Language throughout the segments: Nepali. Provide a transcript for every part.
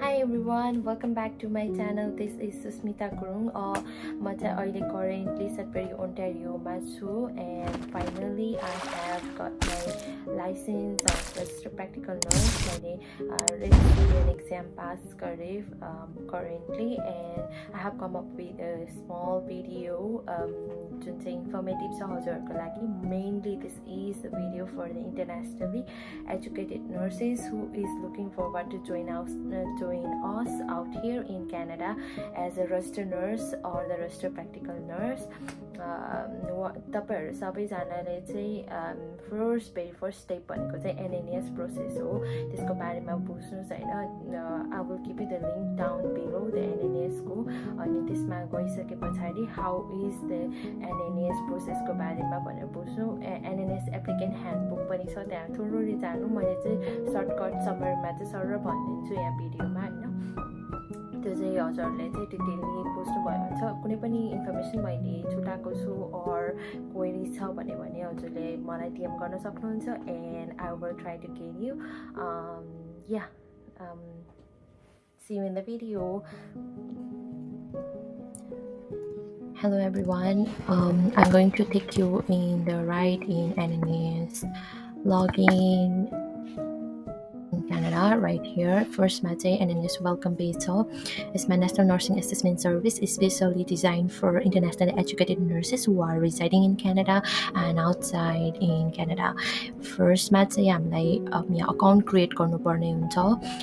Hi everyone, welcome back to my channel. This is Susmita Gurung. I am currently Sudbury, Ontario, and finally I have got my license of registered practical nurse. I recently an exam pass currently, and I have come up with a small video informative. Mainly this is a video for the internationally educated nurses who is looking forward to join us out here in Canada as a registered nurse or the registered practical nurse. तपाईहरु सबैजनाले चाहिँ very first step भनेको चाहिँ NNS process हो. त्यसको बारेमा बुझ्नुस् हैन. I will keep you the link down below the NNS को. अनि त्यसमा गइसकेपछि how is the NNS process को बारेमा भनेर बुझ्नु. NNS applicant handbook पनि छ त्यहाँ. थोरैले जान्नु. मैले चाहिँ सर्टकट समरीमा चाहिँ सरर भनिदिन्छु यहाँ भिडियोमा हैन. त्यो चाहिँ हजुरले चाहिँ डिटेलली बुझ्नु भयो भने छ. कुनै पनि इन्फर्मेसन मैले छुटाएको छु or क्वेरी छ भने हजुरले मलाई DM गर्न सक्नुहुन्छ and I will try to get you. See you in the video. Hello everyone. I'm going to take you in the ride in NNS login Canada right here. First NNS welcome page is my National Nursing Assessment Service, especially designed for internationally educated nurses who are residing in Canada and outside in Canada. First हामीलाई account create गर्नुपर्ने हुन्छ.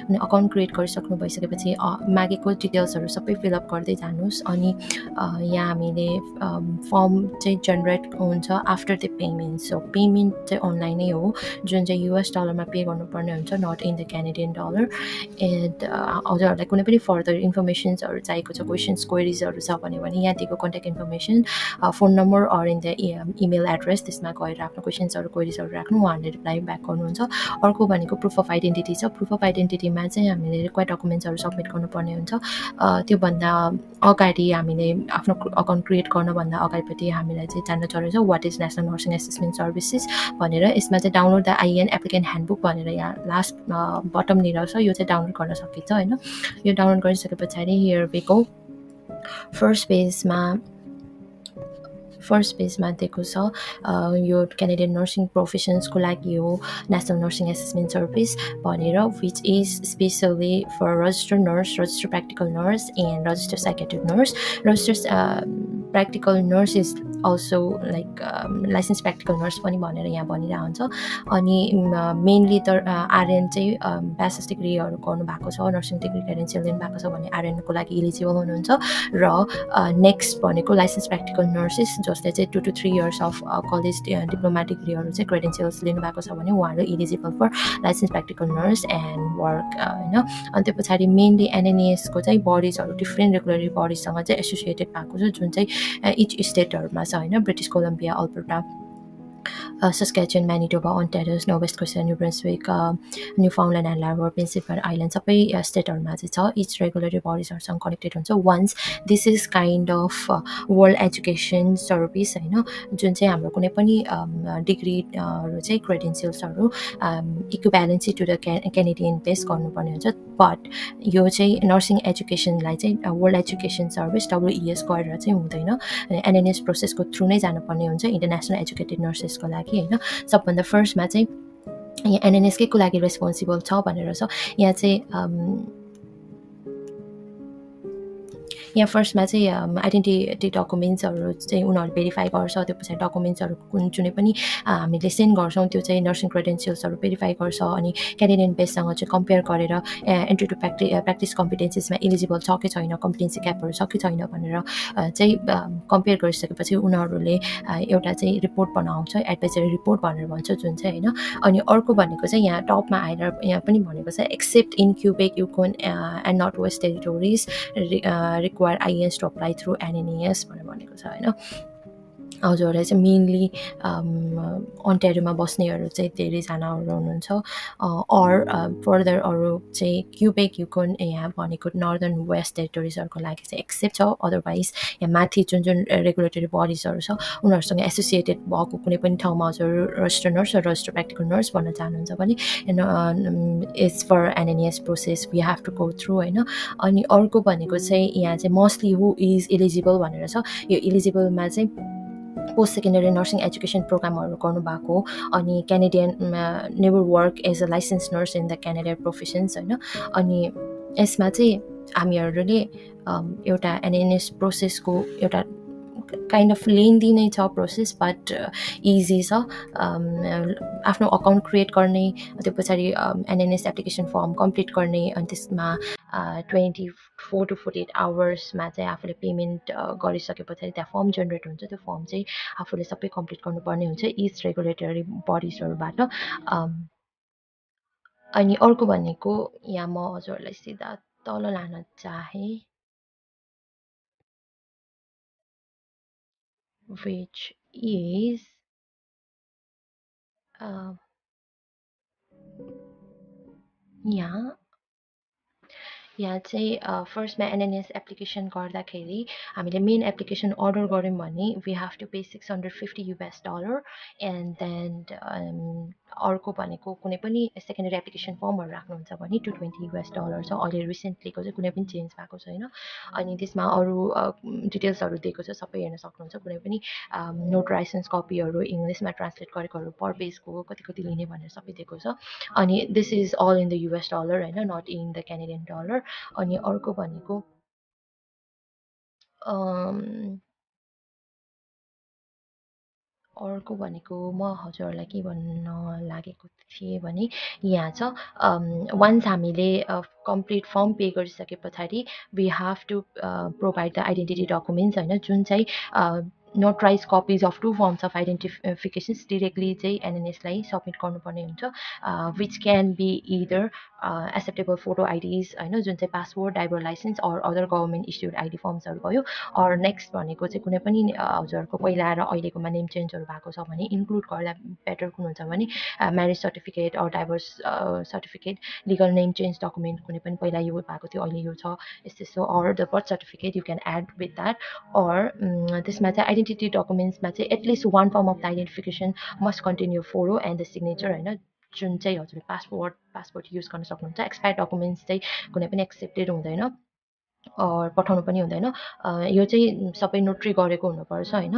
अनि account create गरिसक्नु भइसकेपछि मागेको डिटेल्सहरु सबै फिल अप गर्दै जानुस्. अनि यहाँ हामीले फर्म चाहिँ जनरेट हुन्छ after the payment. So payment चाहिँ अनलाइन नै हो, जुन चाहिँ US डलरमा पे गर्नुपर्ने हुन्छ, not in the Canadian dollar. And हजुरहरुलाई कुनै पनि फर्दर इन्फर्मेसन्सहरु चाहिएको छ, क्वेशन्स क्वेरीजहरु छ भने यहाँ दिएको contact information, phone number or in the email address त्यसमा गएर आफ्नो क्वेशन्सहरु क्वेरीजहरु राख्नु, उहाँले रिप्लाई ब्याक गर्नुहुन्छ. अर्को भनेको प्रुफ अफ आइडेन्टिटी छ. प्रुफ अफ आइडेन्टिटीमा चाहिँ हामीले रिक्वायर्ड डकुमेन्ट्सहरु सबमिट गर्नुपर्ने हुन्छ. त्यो भन्दा अगाडि हामीले आफ्नो अकाउन्ट क्रिएट गर्न भन्दा अगाडिपटि हामीलाई चाहिँ जान्न जरुरी छ what is national nursing assessment services भनेर. यसमा चाहिँ download the IN applicant handbook भनेर यहाँ लास्ट बटम निर छ. यो चाहिँ डाउनलोड गर्न सकिन्छ हैन. यो डाउनलोड गरिसकेपछि हियर वी गो. फर्स्ट पेजमा दिएको छ यो क्यानाडियन नर्सिङ प्रोफेसन्सको लागि हो नेशनल नर्सिङ असेसमेन्ट सर्भिस भनेर, which is specially for registered nurse, registered practical nurse and registered psychiatric nurse. Registered practical nurse is also like licensed practical nurse पनि भनेर यहाँ भनिरहेको हुन्छ. अनि मेनली त RN चाहिँ ब्याचलर्स डिग्रीहरु गर्नु भएको छ, नर्सिङ डिग्री क्रेडेन्शियल लिनु भएको छ भने RN को लागि एलिजिबल हुनुहुन्छ. र नेक्स्ट भनेको लाइसेन्स प्र्याक्टिकल नर्सेस जसले चाहिँ 2 to 3 years of college diploma डिग्रीहरु चाहिँ क्रेडेन्शियल्स लिनु भएको छ भने उहाँहरु eligible for licence practical nurse and work हैन. अनि त्यसपछि मेनली NNS को चाहिँ बडीजहरु डिफरेन्ट रेगुलेटरी बडीसँग चाहिँ एसोसिएटेड भएको छ, जुन चाहिँ इच स्टेटहरुमा छ हैन. British Columbia, Alberta, Saskatchewan, Manitoba, Ontario, Nova Scotia, New Brunswick, Newfoundland and Labrador, Prince Edward Island, सबै स्टेटहरुमा चाहिँ छ. इच रेगुलेटरी बडीजहरुसँग कनेक्टेड हुन्छ. Once this is kind of world education service हैन, जुन चाहिँ हाम्रो कुनै पनि डिग्रीहरु चाहिँ क्रेडेन्शियल्सहरु equivalency to the Canadian base गर्नुपर्ने हुन्छ. बट यो चाहिँ नर्सिङ एजुकेसनलाई चाहिँ वर्ल्ड एजुकेसन सर्भिस WES गरेर चाहिँ हुँदैन. NNS प्रोसेसको थ्रु नै जानुपर्ने हुन्छ इन्टरनेशनल एजुकेटेड नर्सेसको लागि हैन. सबभन्दा फर्स्टमा चाहिँ यहाँ NNS को लागि रेस्पोन्सिबल छ भनेर छ. यहाँ चाहिँ यहाँ फर्स्टमा चाहिँ आइडेन्टिटी डकुमेन्ट्सहरु चाहिँ उनीहरु भेरिफाई गर्छ. त्यो पछि डकुमेन्ट्सहरु कुन जुनै पनि हामीले सेन्ड गर्छौं त्यो चाहिँ नर्सिङ क्रेडेन्शियल्सहरु भेरिफाई गर्छ. अनि क्यानेडियन बेससँग चाहिँ कम्पेयर गरेर एन्ट्री टु प्र्याक्टिस कम्पिटेन्सीजमा एलिजिबल छ कि छैन, कम्पिटेन्सी ग्यापहरु छ कि छैन भनेर चाहिँ कम्पेयर गरिसकेपछि उनीहरुले एउटा चाहिँ रिपोर्ट बनाउँछ, एडभाइजरी रिपोर्ट भनेर भन्छ, जुन चाहिँ हैन. अनि अर्को भनेको चाहिँ यहाँ टपमा आएर यहाँ पनि भनेको छ except in Quebec, Yukon and north west territories require INs to apply through NNS भनेको छ हैन. हजुरहरूलाई चाहिँ मेनली अन्टारियोमा बस्नेहरू चाहिँ धेरैजनाहरू हुनुहुन्छ अर फर्दर अरू चाहिँ क्युबेक युकोन यहाँ भनेको नर्दर्न वेस्ट टेरिटोरिजहरूको लागि चाहिँ एक्सेप्ट छ अदरवाइज यहाँ माथि जुन जुन रेगुलेटरी बडिजहरू छ उनीहरूसँग एसोसिएटेड भएको कुनै पनि ठाउँमा हजुर रजिस्टर नर्स र रजिस्टर प्र्याक्टिकल नर्स भन्न चाहनुहुन्छ भने it's for NNS process we have to go through होइन अनि अर्को भनेको चाहिँ यहाँ चाहिँ मोस्टली हु इज इलिजिबल भनेर छ यो इलिजिबलमा चाहिँ पोस्ट सेकेन्डरी नर्सिङ एजुकेसन प्रोग्रामहरू गर्नुभएको अनि Canadian never work as a licence nurse in the Canadian professions होइन अनि यसमा चाहिँ हामीहरूले एउटा एनएनएस प्रोसेसको एउटा काइन्ड अफ लेन्दी नै छ प्रोसेस बट इजी छ आफ्नो अकाउन्ट क्रिएट गर्ने त्यो पछाडि एनएनएस एप्लिकेसन फर्म कम्प्लिट गर्ने अनि त्यसमा 24 to 48 आवर्समा चाहिँ आफूले पेमेन्ट गरिसके पछाडि त्यहाँ फर्म जेनेरेट हुन्छ त्यो फर्म चाहिँ आफूले सबै कम्प्लिट गर्नुपर्ने हुन्छ इच रेगुलेटरी बडिजहरूबाट अनि अर्को भनेको यहाँ म हजुरहरूलाई सिधा तल लान चाहे which is यहाँ चाहिँ फर्स्टमा एनएनएस एप्लिकेसन गर्दाखेरि हामीले मेन एप्लिकेसन अर्डर गऱ्यौँ भने we have to pay $650 and then अर्को भनेको कुनै पनि सेकेन्डरी एप्लिकेसन फर्महरू राख्नुहुन्छ भने $220 छ अहिले रिसेन्टलीको चाहिँ कुनै पनि चेन्ज भएको छैन अनि त्यसमा अरू डिटेल्सहरू दिएको छ सबै हेर्न सक्नुहुन्छ कुनै पनि नोटराइजेन्स कपीहरू इङ्ग्लिसमा ट्रान्सलेट गरेकोहरू पर पेजको कति कति लिने भनेर सबै दिएको छ अनि this is all in the US dollar होइन not in the Canadian dollar अनि अर्को भनेको म हजुरहरूलाई के भन्न लागेको थिएँ भने यहाँ छ वान्स हामीले कम्प्लिट फर्म पे गरिसके पछाडि we have to provide the identity documents होइन जुन चाहिँ notarise copies of 2 forms of identifications directly चाहिँ एनएनएसलाई सब्मिट गर्नुपर्ने हुन्छ which can be either acceptable photo IDs होइन जुन चाहिँ passport driver licence or other government issued ID फर्म्सहरू भयो अर नेक्स्ट भनेको चाहिँ कुनै पनि हजुरहरूको पहिला र अहिलेकोमा नेम चेन्जहरू भएको छ भने इन्क्लुड गर्दा बेटर कुन हुन्छ भने marriage certificate or divorce certificate legal name change document कुनै पनि पहिला यो भएको थियो अहिले यो छ यस्तो or the birth certificate you can add with that or त्यसमा चाहिँ आइडेन्टिटी डकुमेन्ट्समा चाहिँ at least one form of the identification must continue photo and the signature होइन जुन चाहिँ हजुरले पासपोर्ट युज गर्न सक्नुहुन्छ एक्सपायर डकुमेन्ट्स चाहिँ कुनै पनि एक्सेप्टेड हुँदैन पठाउनु पनि हुँदैन यो चाहिँ सबै नोट्री गरेको हुनुपर्छ होइन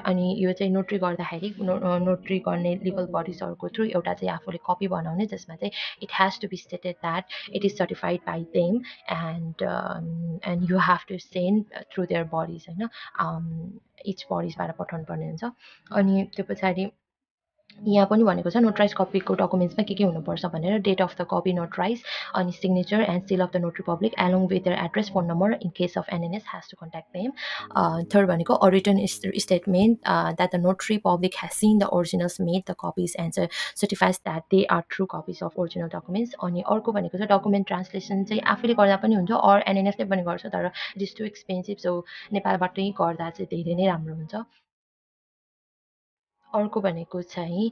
अनि यो चाहिँ नोट्री गर्दाखेरि नोट्री गर्ने लिगल बडिजहरूको थ्रु एउटा चाहिँ आफूले कपी बनाउने जसमा चाहिँ it has to be stated that it is certified by them and you have to send through their bodies होइन इच बडिजबाट पठाउनु पर्ने हुन्छ अनि त्यो पछाडि यहाँ पनि भनेको छ नोटराइज कपीको डकुमेन्ट्समा के हुनुपर्छ भनेर date of the copy notarise अनि signature and seal of the notary public along with their address phone number in case of NNS has to contact them third भनेको a written statement that the notary public has seen the originals made the copies and certifies that they are true copies of original documents अनि अर्को भनेको चाहिँ डकुमेन्ट ट्रान्सलेसन चाहिँ आफूले गर्दा पनि हुन्छ अर एनएनएसले पनि गर्छ तर it is too expensive so नेपालबाटै गर्दा चाहिँ धेरै नै राम्रो हुन्छ अर्को भनेको चाहिँ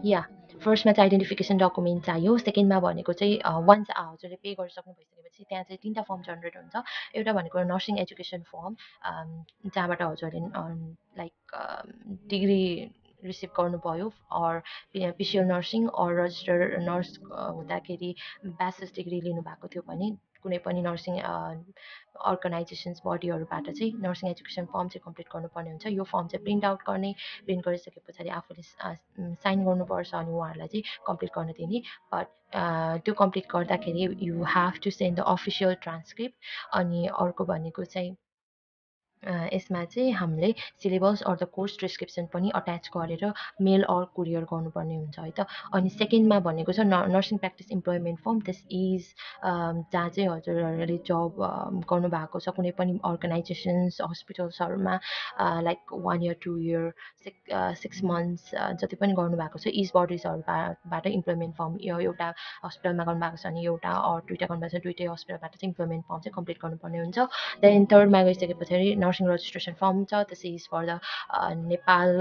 या फर्स्टमा चाहिँ आइडेन्टिफिकेसन डकुमेन्ट चाहियो सेकेन्डमा भनेको चाहिँ वान्स हजुरले पे गरिसक्नु भइसकेपछि त्यहाँ चाहिँ 3टा फर्म जेनेरेट हुन्छ एउटा भनेको नर्सिङ एजुकेसन फर्म जहाँबाट हजुरले लाइक डिग्री रिसिभ गर्नुभयो or PCL nursing or register nurse हुँदाखेरि ब्याचलर्स डिग्री लिनुभएको थियो भने कुनै पनि नर्सिङ अर्गनाइजेसन्स बडीहरूबाट चाहिँ नर्सिङ एजुकेसन फर्म चाहिँ कम्प्लिट गर्नुपर्ने हुन्छ यो फर्म चाहिँ प्रिन्ट आउट गर्ने प्रिन्ट गरिसके पछाडि आफूले साइन गर्नुपर्छ अनि उहाँहरूलाई चाहिँ कम्प्लिट गर्न दिने बट त्यो कम्प्लिट गर्दाखेरि you have to send the official transcript अनि अर्को भनेको चाहिँ यसमा चाहिँ हामीले syllabus or the course description पनि अट्याच गरेर मेल अर कुरियर गर्नुपर्ने हुन्छ है त अनि सेकेन्डमा भनेको छ nursing practice employment form this is जहाँ चाहिँ हजुरहरूले जब गर्नुभएको छ कुनै पनि organisations हस्पिटल्सहरूमा like 1 year 2 year 6 months जति पनि गर्नुभएको छ इज बडिजहरूबाट इम्प्लोइमेन्ट फर्म यो एउटा हस्पिटलमा गर्नुभएको छ भने एउटा अर दुईवटा गर्नुभएको छ दुइटै हस्पिटलबाट चाहिँ इम्प्लोइमेन्ट फर्म चाहिँ कम्प्लिट गर्नुपर्ने हुन्छ देन थर्डमा गइसके पछाडि nursing registration form छ, this is for the Nepal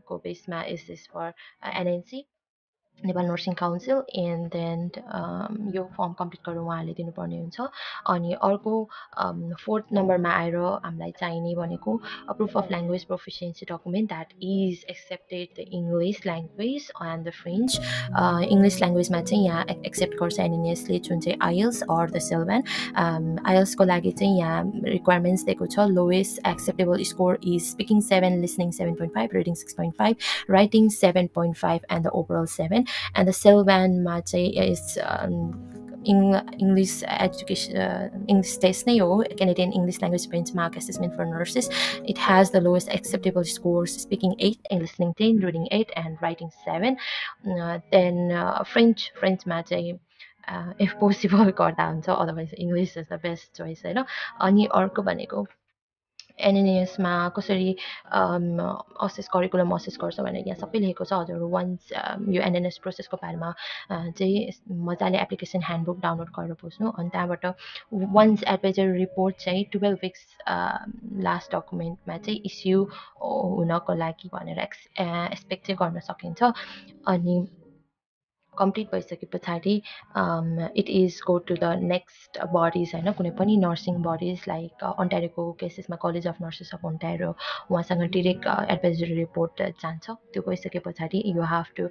को बेसमा is this for NNC Nepal Nursing Council, and then यो फर्म कम्प्लिट गरेर उहाँहरूले दिनुपर्ने हुन्छ। अनि अर्को 4th नम्बरमा आएर हामीलाई चाहिने भनेको proof of language proficiency document that is accepted the English language and the French. English ल्याङ्ग्वेजमा चाहिँ यहाँ एक्सेप्ट गर्छ एनएनएसले जुन चाहिँ आइएल्स अर द सेल्भन। आइएल्सको लागि चाहिँ यहाँ रिक्वायरमेन्ट्स दिएको छ, lowest acceptable score is speaking 7, listening 7.5, reading 6.5, writing 7.5 and the overall 7। and the Sylvan is English education English test Canadian English language benchmark assessment for nurses. It has the lowest acceptable scores, speaking 8 and listening 10, reading 8 and writing 7. Then French if possible गर्दा हुन्छ, otherwise English is the best choice हैन। अनि अर्को भनेको एनएनएसमा कसरी असेस करिकुलम असेस गर्छ भनेर यहाँ सबै लेखेको छ। हजुरहरू वन्स यो एनएनएस प्रोसेसको बारेमा चाहिँ मजाले एप्लिकेसन ह्यान्डबुक डाउनलोड गरेर बुझ्नु। अनि त्यहाँबाट वन्स एडभाइजरी रिपोर्ट चाहिँ 12 विक्स लास्ट डकुमेन्टमा चाहिँ इस्यु हुनको लागि भनेर एक्सपेक्ट चाहिँ गर्न सकिन्छ। अनि कम्प्लिट भइसके पछाडि it is go to the next bodies होइन, कुनै पनि नर्सिङ बडिज लाइक अन्टारियोको केसेसमा college of nurses of Ontario, उहाँसँग डिरेक्ट एडभाइजरी रिपोर्ट जान्छ। त्यो गइसके पछाडि you have to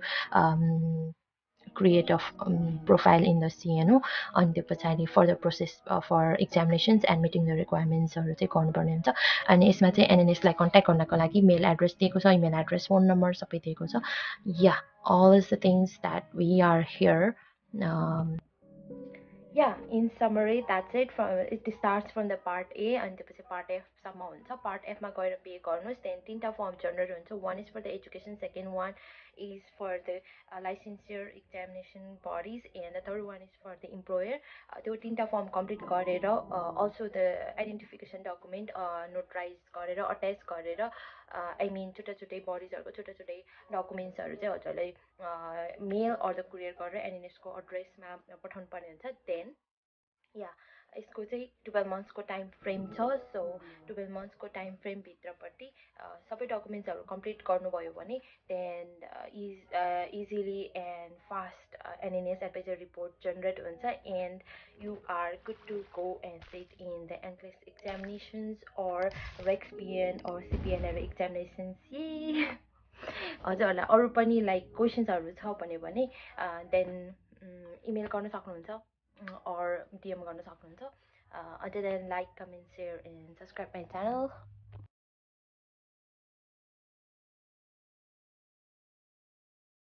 create a profile in the CNO, अनि त्यो पछाडि further process for examinations and meeting the रिक्वायरमेन्ट्सहरू चाहिँ गर्नुपर्ने हुन्छ। अनि यसमा चाहिँ एनएनएसलाई कन्ट्याक्ट गर्नको लागि मेल एड्रेस दिएको छ, इमेल एड्रेस, फोन नम्बर सबै दिएको छ। या all is the things that we are here. Yeah, in summary, that's it. It starts from the part A and the part F सम्म हुन्छ। part F मा गएर पे गर्नुहोस्। then 3टा फर्म जनरेट हुन्छ। one is for the education, second one is for the licensure examination bodies, and the third one is for the employer। त्यो 3टा फर्म कम्प्लिट गरेर also the identification document notarize गरेर अट्याच गरेर I mean छुट्टै बडिजहरूको छुट्टै डकुमेन्ट्सहरू चाहिँ हजुरलाई मेल अर द कुरियर गरेर एनएनएसको एड्रेसमा पठाउनु पर्ने हुन्छ। देन यसको चाहिँ 12 मन्थ्सको टाइम फ्रेम छ। सो 12 मन्थ्सको टाइम फ्रेम भित्रपट्टि सबै डकुमेन्ट्सहरू कम्प्लिट गर्नुभयो भने then easily and fast NNS advisory report generate हुन्छ and you are good to go and sit in the NCLEX examinations or REXPN or CPNR examinations। हजुरहरूलाई अरू पनि लाइक क्वेसन्सहरू छ भने देन इमेल गर्न सक्नुहुन्छ or DM गर्न सक्नुहुन्छ। Until then, like, comment, share and subscribe my channel.